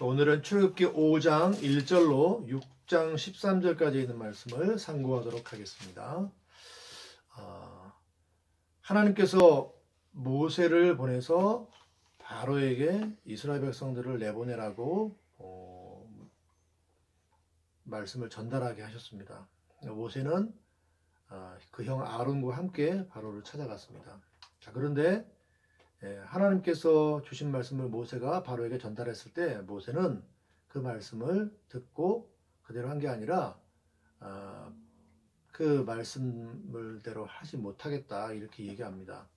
오늘은 출애굽기 5장 1절로 6장 13절까지 있는 말씀을 상고하도록 하겠습니다. 하나님께서 모세를 보내서 바로에게 이스라엘 백성들을 내보내라고 말씀을 전달하게 하셨습니다. 모세는 그 형 아론과 함께 바로를 찾아갔습니다. 자, 그런데 하나님께서 주신 말씀을 모세가 바로에게 전달했을 때 모세는 그 말씀을 듣고 그대로 한 게 아니라 그 말씀을대로 하지 못하겠다 이렇게 얘기합니다.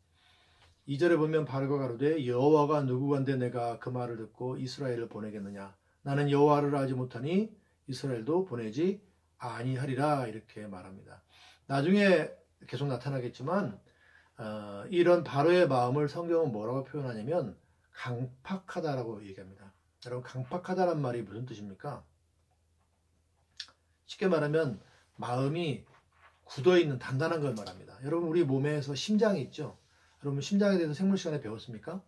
2절에 보면 바로가 가로되 여호와가 누구건대 내가 그 말을 듣고 이스라엘을 보내겠느냐. 나는 여호와를 알지 못하니 이스라엘도 보내지 아니하리라 이렇게 말합니다. 나중에 계속 나타나겠지만 이런 바로의 마음을 성경은 뭐라고 표현하냐면 강팍하다라고 얘기합니다. 여러분, 강팍하다란 말이 무슨 뜻입니까? 쉽게 말하면 마음이 굳어있는 단단한 걸 말합니다. 여러분, 우리 몸에서 심장이 있죠. 여러분, 심장에 대해서 생물 시간에 배웠습니까?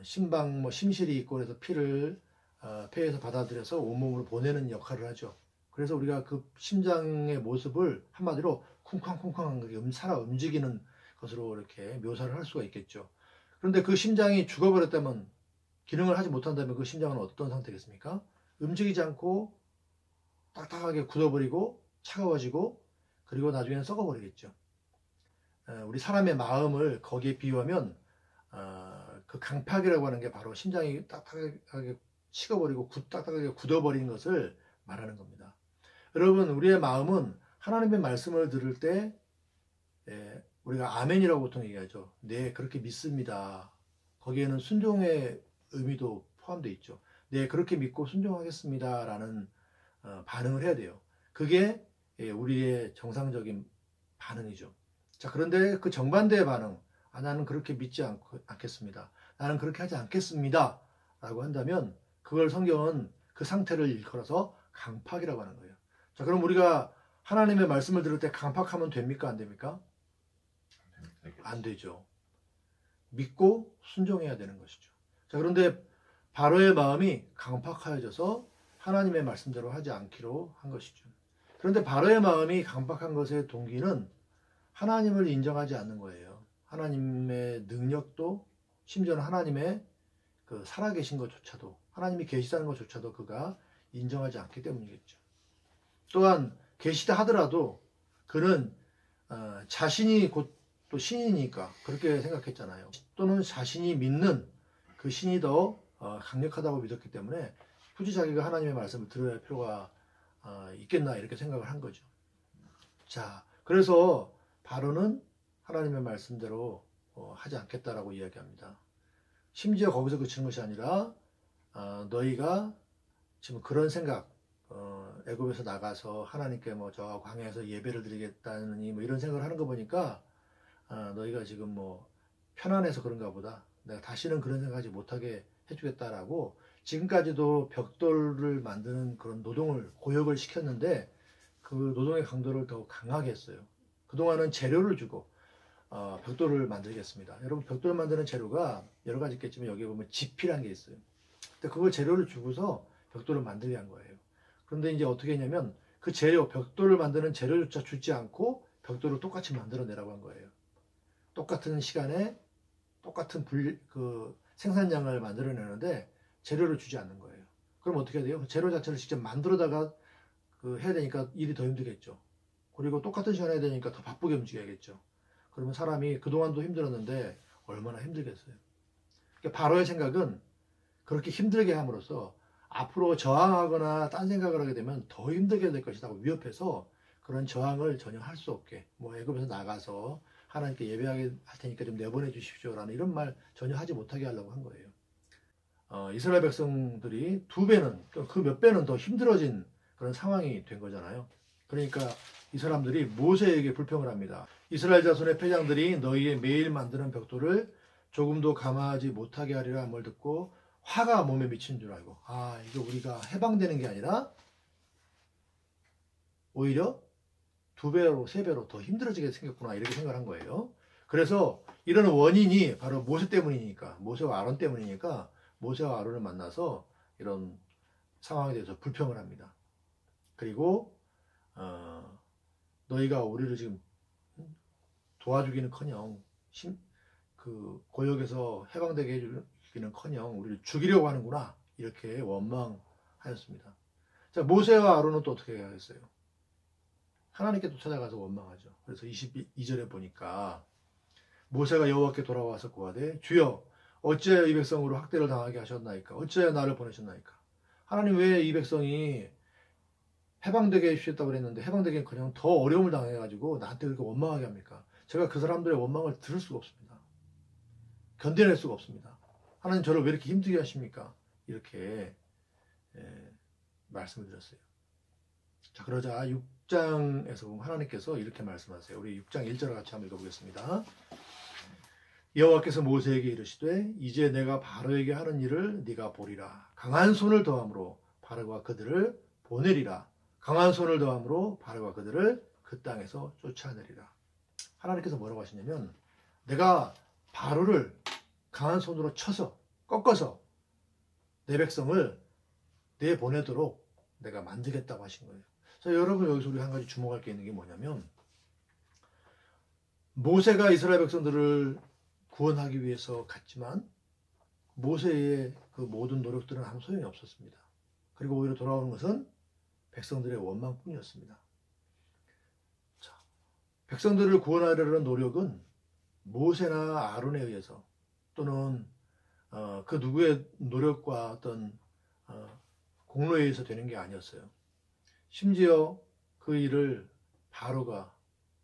심방 심실이 있고 그래서 피를 폐에서 받아들여서 온몸으로 보내는 역할을 하죠. 그래서 우리가 그 심장의 모습을 한마디로 쿵쾅쿵쾅 살아 움직이는 것으로 이렇게 묘사를 할 수가 있겠죠. 그런데 그 심장이 죽어버렸다면, 기능을 하지 못한다면 그 심장은 어떤 상태겠습니까? 움직이지 않고 딱딱하게 굳어버리고 차가워지고 그리고 나중에는 썩어버리겠죠. 우리 사람의 마음을 거기에 비유하면 그 강팍이라고 하는 게 바로 심장이 딱딱하게 식어버리고 딱딱하게 굳어버리는 것을 말하는 겁니다. 여러분, 우리의 마음은 하나님의 말씀을 들을 때 우리가 아멘이라고 보통 얘기하죠. 네, 그렇게 믿습니다. 거기에는 순종의 의미도 포함되어 있죠. 네, 그렇게 믿고 순종하겠습니다 라는 반응을 해야 돼요. 그게 우리의 정상적인 반응이죠. 자, 그런데 그 정반대의 반응, 나는 그렇게 믿지 않겠습니다. 나는 그렇게 하지 않겠습니다 라고 한다면 그걸 성경은 그 상태를 일컬어서 강팍이라고 하는 거예요. 자, 그럼 우리가 하나님의 말씀을 들을 때 강팍하면 됩니까? 안 됩니까? 안 되죠. 믿고 순종해야 되는 것이죠. 자, 그런데 바로의 마음이 강팍하여져서 하나님의 말씀대로 하지 않기로 한 것이죠. 그런데 바로의 마음이 강팍한 것의 동기는 하나님을 인정하지 않는 거예요. 하나님의 능력도, 심지어는 하나님의 그 살아계신 것조차도, 하나님이 계시다는 것조차도 그가 인정하지 않기 때문이겠죠. 또한 계시다 하더라도 그는 자신이 곧 또 신이니까 그렇게 생각했잖아요. 또는 자신이 믿는 그 신이 더 강력하다고 믿었기 때문에 굳이 자기가 하나님의 말씀을 들어야 할 필요가 있겠나 이렇게 생각을 한 거죠. 자, 그래서 바로는 하나님의 말씀대로 하지 않겠다라고 이야기합니다. 심지어 거기서 그치는 것이 아니라 너희가 지금 그런 생각, 애굽에서 나가서 하나님께 뭐 저 광야에서 예배를 드리겠다느니 뭐 이런 생각을 하는 거 보니까 너희가 지금 뭐 편안해서 그런가 보다. 내가 다시는 그런 생각하지 못하게 해주겠다라고 지금까지도 벽돌을 만드는 그런 노동을 고역을 시켰는데 그 노동의 강도를 더 강하게 했어요. 그동안은 재료를 주고 벽돌을 만들겠습니다. 여러분, 벽돌 만드는 재료가 여러 가지 있겠지만 여기에 보면 지피라는 게 있어요. 근데 그걸 재료를 주고서 벽돌을 만들게 한 거예요. 그런데 이제 어떻게 했냐면 그 재료, 벽돌을 만드는 재료조차 주지 않고 벽돌을 똑같이 만들어내라고 한 거예요. 똑같은 시간에 똑같은 생산량을 만들어내는데 재료를 주지 않는 거예요. 그럼 어떻게 해야 돼요? 재료 자체를 직접 만들어다가 해야 되니까 일이 더 힘들겠죠. 그리고 똑같은 시간에 해야 되니까 더 바쁘게 움직여야겠죠. 그러면 사람이 그동안도 힘들었는데 얼마나 힘들겠어요. 그러니까 바로의 생각은 그렇게 힘들게 함으로써 앞으로 저항하거나 딴 생각을 하게 되면 더 힘들게 될 것이라고 위협해서 그런 저항을 전혀 할 수 없게, 뭐 애굽에서 나가서 하나님께 예배하게 할 테니까 좀 내보내 주십시오라는 이런 말 전혀 하지 못하게 하려고 한 거예요. 이스라엘 백성들이 2배는, 그 몇 배는 더 힘들어진 그런 상황이 된 거잖아요. 그러니까 이 사람들이 모세에게 불평을 합니다. 이스라엘 자손의 패장들이 너희의 매일 만드는 벽돌을 조금도 감화하지 못하게 하리라 함을 듣고 화가 몸에 미치는 줄 알고, 이게 우리가 해방되는 게 아니라 오히려 2배로 3배로 더 힘들어지게 생겼구나 이렇게 생각을 한 거예요. 그래서 이런 원인이 바로 모세 때문이니까, 모세와 아론 때문이니까 모세와 아론을 만나서 이런 상황에 대해서 불평을 합니다. 그리고 너희가 우리를 지금 도와주기는커녕 그 고역에서 해방되게 해주기는커녕 우리를 죽이려고 하는구나, 이렇게 원망하였습니다. 자, 모세와 아론은 또 어떻게 하겠어요? 하나님께 또 찾아가서 원망하죠. 그래서 22절에 보니까 모세가 여호와께 돌아와서 고하되 주여 어찌하여 이 백성으로 학대를 당하게 하셨나이까? 어찌하여 나를 보내셨나이까? 하나님, 왜 이 백성이 해방되게 해주셨다고 그랬는데 해방되기는커녕 더 어려움을 당해가지고 나한테 그렇게 원망하게 합니까? 제가 그 사람들의 원망을 들을 수가 없습니다. 견뎌낼 수가 없습니다. 하나님, 저를 왜 이렇게 힘들게 하십니까? 이렇게 말씀을 드렸어요. 자, 그러자 6장에서 보면 하나님께서 이렇게 말씀하세요. 우리 6장 1절을 같이 한번 읽어보겠습니다. 여호와께서 모세에게 이르시되 이제 내가 바로에게 하는 일을 네가 보리라. 강한 손을 더함으로 바로가 그들을 보내리라. 강한 손을 더함으로 바로가 그들을 그 땅에서 쫓아내리라. 하나님께서 뭐라고 하시냐면, 내가 바로를 강한 손으로 쳐서 꺾어서 내 백성을 내보내도록 내가 만들겠다고 하신 거예요. 자, 여러분, 여기서 우리 한 가지 주목할 게 있는 게 뭐냐면, 모세가 이스라엘 백성들을 구원하기 위해서 갔지만 모세의 그 모든 노력들은 아무 소용이 없었습니다. 그리고 오히려 돌아오는 것은 백성들의 원망뿐이었습니다. 자, 백성들을 구원하려는 노력은 모세나 아론에 의해서 또는 그 누구의 노력과 어떤 공로에 의해서 되는 게 아니었어요. 심지어 그 일을 바로가,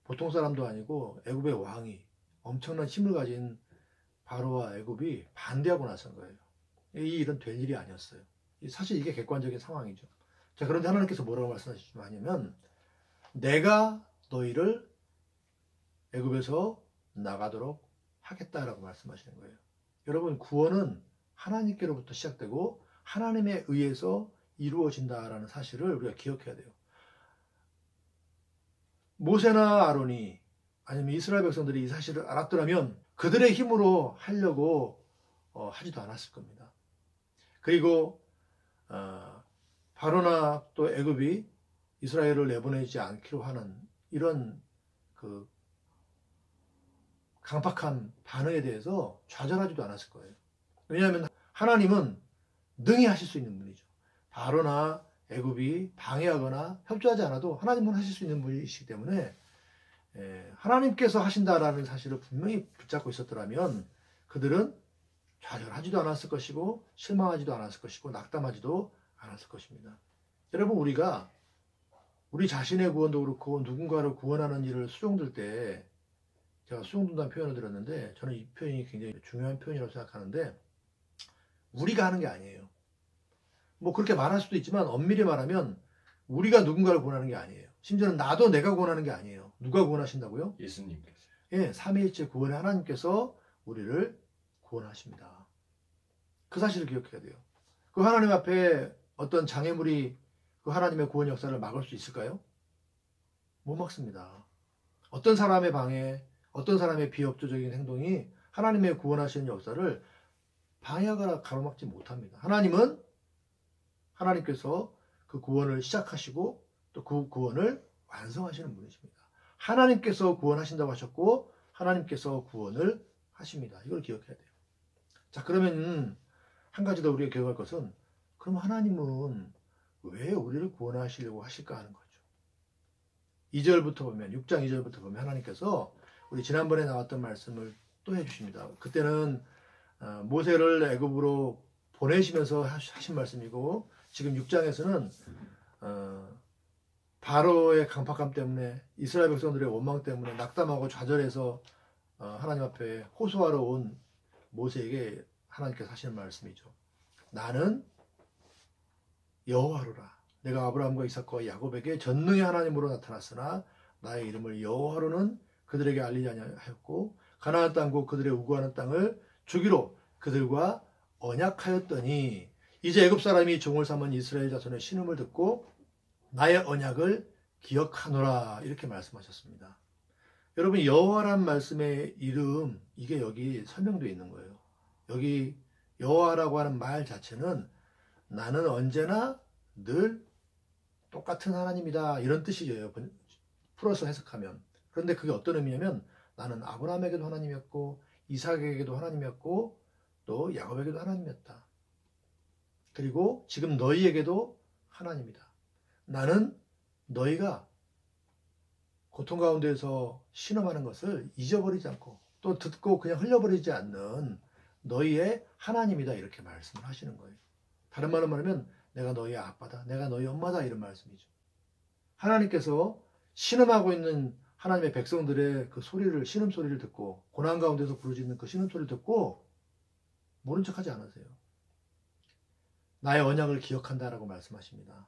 보통 사람도 아니고 애굽의 왕이, 엄청난 힘을 가진 바로와 애굽이 반대하고 나선 거예요. 이 일은 될 일이 아니었어요. 사실 이게 객관적인 상황이죠. 자, 그런데 하나님께서 뭐라고 말씀하시냐면, 내가 너희를 애굽에서 나가도록 하겠다라고 말씀하시는 거예요. 여러분, 구원은 하나님께로부터 시작되고 하나님에 의해서 이루어진다라는 사실을 우리가 기억해야 돼요. 모세나 아론이, 아니면 이스라엘 백성들이 이 사실을 알았더라면 그들의 힘으로 하려고 하지도 않았을 겁니다. 그리고 바로나 또 애굽이 이스라엘을 내보내지 않기로 하는 이런 그 강팍한 반응에 대해서 좌절하지도 않았을 거예요. 왜냐하면 하나님은 능히 하실 수 있는 분이죠. 바로나 애굽이 방해하거나 협조하지 않아도 하나님은 하실 수 있는 분이시기 때문에 하나님께서 하신다라는 사실을 분명히 붙잡고 있었더라면 그들은 좌절하지도 않았을 것이고 실망하지도 않았을 것이고 낙담하지도 않았을 것입니다. 여러분, 우리가 우리 자신의 구원도 그렇고 누군가를 구원하는 일을 수종들 때, 제가 수종든다는 표현을 들었는데 저는 이 표현이 굉장히 중요한 표현이라고 생각하는데, 우리가 하는 게 아니에요. 뭐 그렇게 말할 수도 있지만 엄밀히 말하면 우리가 누군가를 구원하는 게 아니에요. 심지어는 나도 내가 구원하는 게 아니에요. 누가 구원하신다고요? 예수님께서. 예, 삼위일체 구원의 하나님께서 우리를 구원하십니다. 그 사실을 기억해야 돼요. 그 하나님 앞에 어떤 장애물이 그 하나님의 구원 역사를 막을 수 있을까요? 못 막습니다. 어떤 사람의 방해, 어떤 사람의 비협조적인 행동이 하나님의 구원하시는 역사를 방해하거나 가로막지 못합니다. 하나님께서 그 구원을 시작하시고 또 그 구원을 완성하시는 분이십니다. 하나님께서 구원하신다고 하셨고 하나님께서 구원을 하십니다. 이걸 기억해야 돼요. 자, 그러면 한 가지 더 우리가 기억할 것은, 그럼 하나님은 왜 우리를 구원하시려고 하실까 하는 거죠. 2절부터 보면, 6장 2절부터 보면 하나님께서 우리 지난번에 나왔던 말씀을 또 해주십니다. 그때는 모세를 애굽으로 보내시면서 하신 말씀이고, 지금 6장에서는 바로의 강팍함 때문에, 이스라엘 백성들의 원망 때문에 낙담하고 좌절해서 하나님 앞에 호소하러 온 모세에게 하나님께서 하시는 말씀이죠. 나는 여호와로라. 내가 아브라함과 이삭과 야곱에게 전능의 하나님으로 나타났으나 나의 이름을 여호와로는 그들에게 알리지 아니하였고 가나안 땅과 그들의 우구하는 땅을 주기로 그들과 언약하였더니 이제 애굽 사람이 종을 삼은 이스라엘 자손의 신음을 듣고 나의 언약을 기억하노라, 이렇게 말씀하셨습니다. 여러분, 여호와란 말씀의 이름, 이게 여기 설명되어 있는 거예요. 여기 여호와라고 하는 말 자체는 나는 언제나 늘 똑같은 하나님이다. 이런 뜻이에요. 풀어서 해석하면. 그런데 그게 어떤 의미냐면 나는 아브라함에게도 하나님이었고 이삭에게도 하나님이었고 또 야곱에게도 하나님이었다. 그리고 지금 너희에게도 하나님이다. 나는 너희가 고통 가운데서 신음하는 것을 잊어버리지 않고 또 듣고 그냥 흘려버리지 않는 너희의 하나님이다. 이렇게 말씀을 하시는 거예요. 다른 말로 말하면 내가 너희의 아빠다. 내가 너희 엄마다. 이런 말씀이죠. 하나님께서 신음하고 있는 하나님의 백성들의 그 소리를, 신음소리를 듣고 고난 가운데서 부르짖는 그 신음소리를 듣고 모른 척하지 않으세요. 나의 언약을 기억한다라고 말씀하십니다.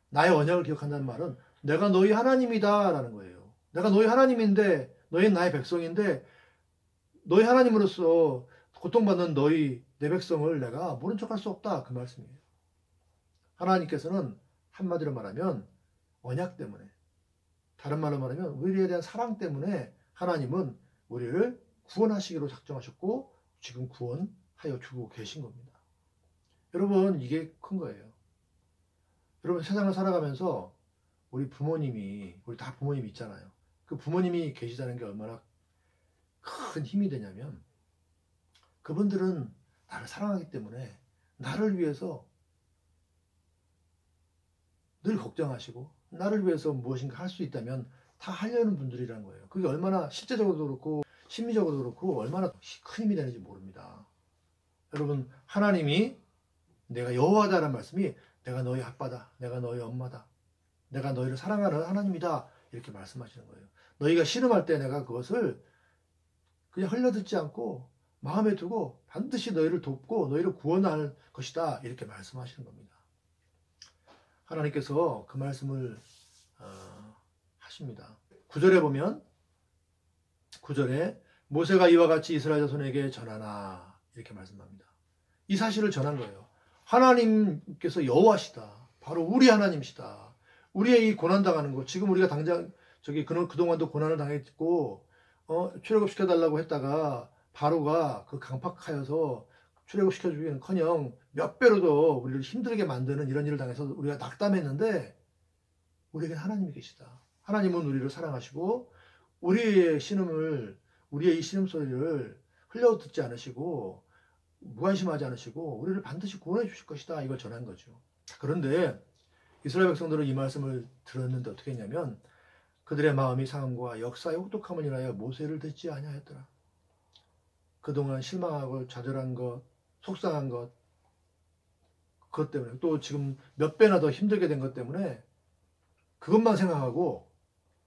나의 언약을 기억한다는 말은 내가 너희 하나님이다 라는 거예요. 내가 너희 하나님인데 너희는 나의 백성인데 너희 하나님으로서 고통받는 너희 내 백성을 내가 모른 척할 수 없다. 그 말씀이에요. 하나님께서는 한마디로 말하면 언약 때문에, 다른 말로 말하면 우리에 대한 사랑 때문에 하나님은 우리를 구원하시기로 작정하셨고 지금 구원하여 주고 계신 겁니다. 여러분, 이게 큰 거예요. 여러분, 세상을 살아가면서 우리 부모님이, 우리 다 부모님이 있잖아요. 그 부모님이 계시다는 게 얼마나 큰 힘이 되냐면 그분들은 나를 사랑하기 때문에 나를 위해서 늘 걱정하시고 나를 위해서 무엇인가 할 수 있다면 다 하려는 분들이라는 거예요. 그게 얼마나 실제적으로도 그렇고 심리적으로도 그렇고 얼마나 큰 힘이 되는지 모릅니다. 여러분, 하나님이 내가 여호와다라는 말씀이 내가 너희 아빠다, 내가 너희 엄마다, 내가 너희를 사랑하는 하나님이다 이렇게 말씀하시는 거예요. 너희가 신음할 때 내가 그것을 그냥 흘려듣지 않고 마음에 두고 반드시 너희를 돕고 너희를 구원할 것이다 이렇게 말씀하시는 겁니다. 하나님께서 그 말씀을 하십니다. 9절에 보면 9절에 모세가 이와 같이 이스라엘 자손에게 전하나 이렇게 말씀합니다. 이 사실을 전한 거예요. 하나님께서 여호와시다. 바로 우리 하나님이시다. 우리의 이 고난당하는 거, 지금 우리가 당장 그동안도 고난을 당했고 출애굽시켜달라고 했다가 바로가 그 강팍하여서 출애굽시켜주기는커녕 몇 배로도 우리를 힘들게 만드는 이런 일을 당해서 우리가 낙담했는데 우리에게 하나님이 계시다. 하나님은 우리를 사랑하시고 우리의 신음을, 우리의 이 신음소리를 흘려듣지 않으시고 무관심하지 않으시고 우리를 반드시 구원해 주실 것이다. 이걸 전한 거죠. 그런데 이스라엘 백성들은 이 말씀을 들었는데 어떻게 했냐면 그들의 마음이 상함과 역사의 혹독함을 인하여 모세를 듣지 아니하였더라. 그동안 실망하고 좌절한 것, 속상한 것, 그것 때문에 또 지금 몇 배나 더 힘들게 된 것 때문에 그것만 생각하고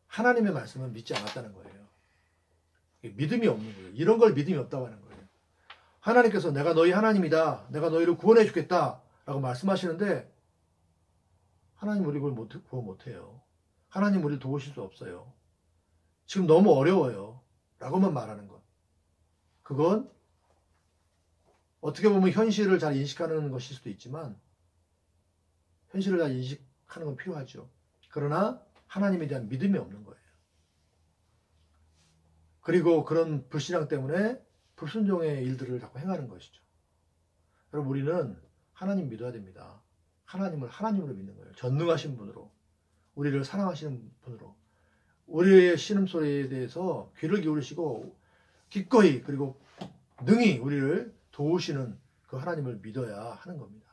하나님의 말씀을 믿지 않았다는 거예요. 믿음이 없는 거예요. 이런 걸 믿음이 없다고 하는 거예요. 하나님께서 내가 너희 하나님이다. 내가 너희를 구원해 주겠다. 라고 말씀하시는데 하나님 우리 그걸 구원 못해요. 하나님 우리를 도우실 수 없어요. 지금 너무 어려워요. 라고만 말하는 것. 그건 어떻게 보면 현실을 잘 인식하는 것일 수도 있지만 현실을 잘 인식하는 건 필요하죠. 그러나 하나님에 대한 믿음이 없는 거예요. 그리고 그런 불신앙 때문에 불순종의 일들을 자꾸 행하는 것이죠. 여러분, 우리는 하나님 믿어야 됩니다. 하나님을 하나님으로 믿는 거예요. 전능하신 분으로, 우리를 사랑하시는 분으로, 우리의 신음소리에 대해서 귀를 기울이시고 기꺼이 그리고 능히 우리를 도우시는 그 하나님을 믿어야 하는 겁니다.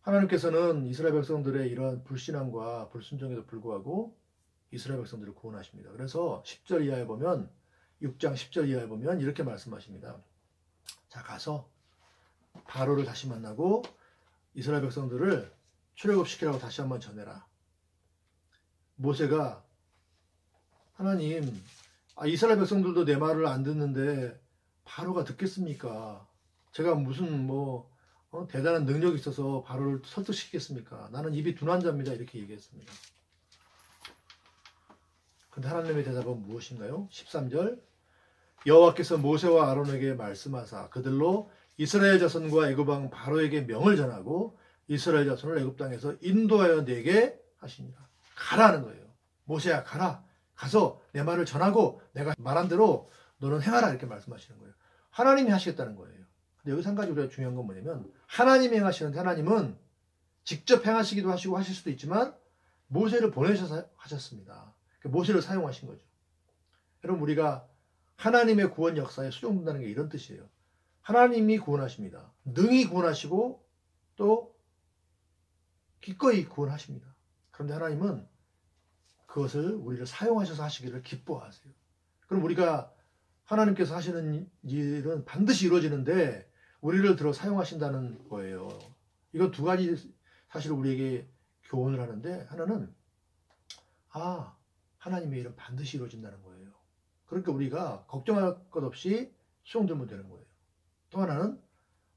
하나님께서는 이스라엘 백성들의 이러한 불신앙과 불순종에도 불구하고 이스라엘 백성들을 구원하십니다. 그래서 10절 이하에 보면 6장 10절 이하에 보면 이렇게 말씀하십니다. 자, 가서 바로를 다시 만나고 이스라엘 백성들을 출애굽시키라고 다시 한번 전해라. 모세가 하나님, 이스라엘 백성들도 내 말을 안 듣는데 바로가 듣겠습니까? 제가 무슨 대단한 능력이 있어서 바로를 설득시키겠습니까? 나는 입이 둔한 자입니다. 이렇게 얘기했습니다. 근데 하나님의 대답은 무엇인가요? 13절 여호와께서 모세와 아론에게 말씀하사 그들로 이스라엘 자손과 애굽 왕 바로에게 명을 전하고 이스라엘 자손을 애굽 땅에서 인도하여 내게 하시니라. 가라는 거예요. 모세야, 가라. 가서 내 말을 전하고 내가 말한 대로 너는 행하라. 이렇게 말씀하시는 거예요. 하나님이 하시겠다는 거예요. 근데 여기서 한 가지 우리가 중요한 건 뭐냐면 하나님이 행하시는데 하나님은 직접 행하시기도 하시고 하실 수도 있지만 모세를 보내셔서 하셨습니다. 모세를 사용하신 거죠. 여러분 우리가 하나님의 구원 역사에 수종된다는 게 이런 뜻이에요. 하나님이 구원하십니다. 능히 구원하시고 또 기꺼이 구원하십니다. 그런데 하나님은 그것을 우리를 사용하셔서 하시기를 기뻐하세요. 그럼 우리가 하나님께서 하시는 일은 반드시 이루어지는데 우리를 들어 사용하신다는 거예요. 이건 두 가지 사실 우리에게 교훈을 하는데 하나는 하나님의 일은 반드시 이루어진다는 거예요. 그러니까 우리가 걱정할 것 없이 수용되면 되는 거예요. 또 하나는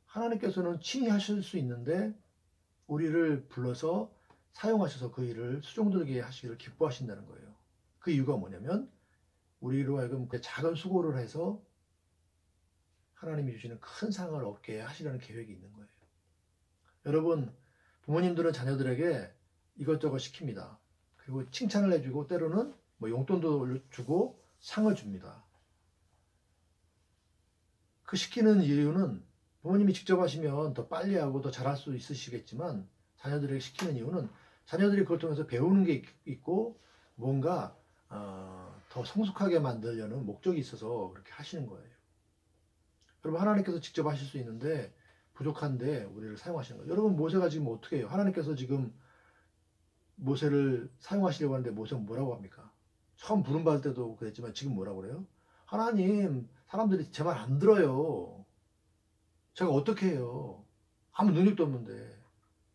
하나님께서는 친히 하실 수 있는데 우리를 불러서 사용하셔서 그 일을 수종들게 하시기를 기뻐하신다는 거예요. 그 이유가 뭐냐면 우리로 하여금 작은 수고를 해서 하나님이 주시는 큰 상을 얻게 하시려는 계획이 있는 거예요. 여러분 부모님들은 자녀들에게 이것저것 시킵니다. 그리고 칭찬을 해주고 때로는 용돈도 주고 상을 줍니다. 그 시키는 이유는 부모님이 직접 하시면 더 빨리 하고 더 잘할 수 있으시겠지만 자녀들에게 시키는 이유는 자녀들이 그걸 통해서 배우는 게 있고 뭔가 더 성숙하게 만들려는 목적이 있어서 그렇게 하시는 거예요. 여러분 하나님께서 직접 하실 수 있는데 부족한데 우리를 사용하시는 거예요. 여러분 모세가 지금 어떻게 해요? 하나님께서 지금 모세를 사용하시려고 하는데 모세는 뭐라고 합니까? 처음 부름받을 때도 그랬지만 지금 뭐라고 그래요? 하나님 사람들이 제 말 안 들어요. 제가 어떻게 해요? 아무 능력도 없는데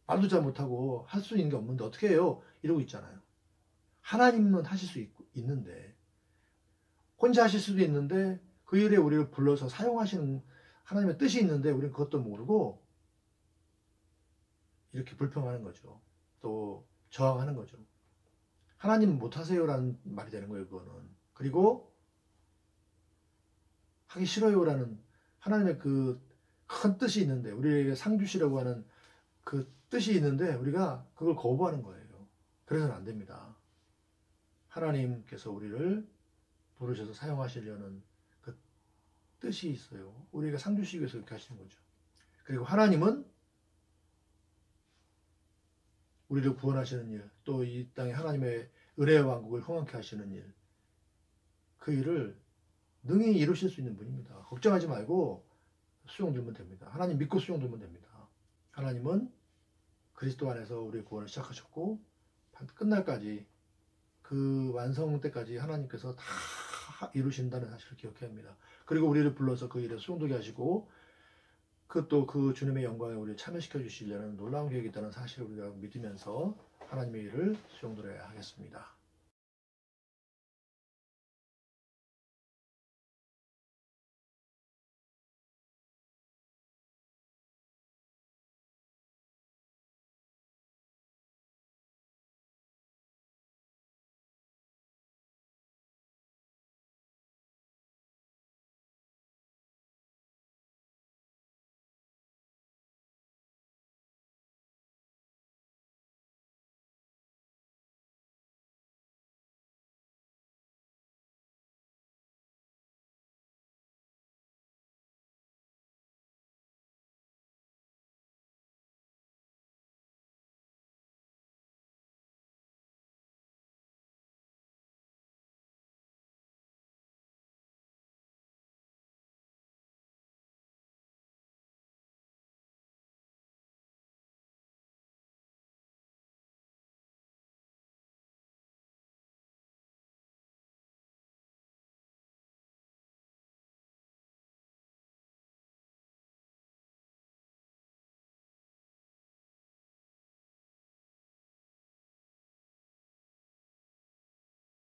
말도 잘 못하고 할 수 있는 게 없는데 어떻게 해요? 이러고 있잖아요. 하나님은 하실 수 있는데 혼자 하실 수도 있는데 그 일에 우리를 불러서 사용하시는 하나님의 뜻이 있는데 우리는 그것도 모르고 이렇게 불평하는 거죠. 또 저항하는 거죠. 하나님은 못하세요라는 말이 되는 거예요. 그거는. 그리고 하기 싫어요라는 하나님의 그 큰 뜻이 있는데 우리에게 상 주시려고 하는 그 뜻이 있는데 우리가 그걸 거부하는 거예요. 그래서는 안 됩니다. 하나님께서 우리를 부르셔서 사용하시려는 그 뜻이 있어요. 우리가 상 주시기 위해서 그렇게 하시는 거죠. 그리고 하나님은 우리를 구원하시는 일, 또 이 땅에 하나님의 은혜의 왕국을 흥왕케 하시는 일, 그 일을 능히 이루실 수 있는 분입니다. 걱정하지 말고 수용들면 됩니다. 하나님 믿고 수용들면 됩니다. 하나님은 그리스도 안에서 우리의 구원을 시작하셨고 끝날까지 그 완성 때까지 하나님께서 다 이루신다는 사실을 기억해야 합니다. 그리고 우리를 불러서 그 일에 수용되게 하시고 그 주님의 영광에 우리를 참여시켜 주시려는 놀라운 계획이 있다는 사실을 우리가 믿으면서 하나님의 일을 수용드려야 하겠습니다.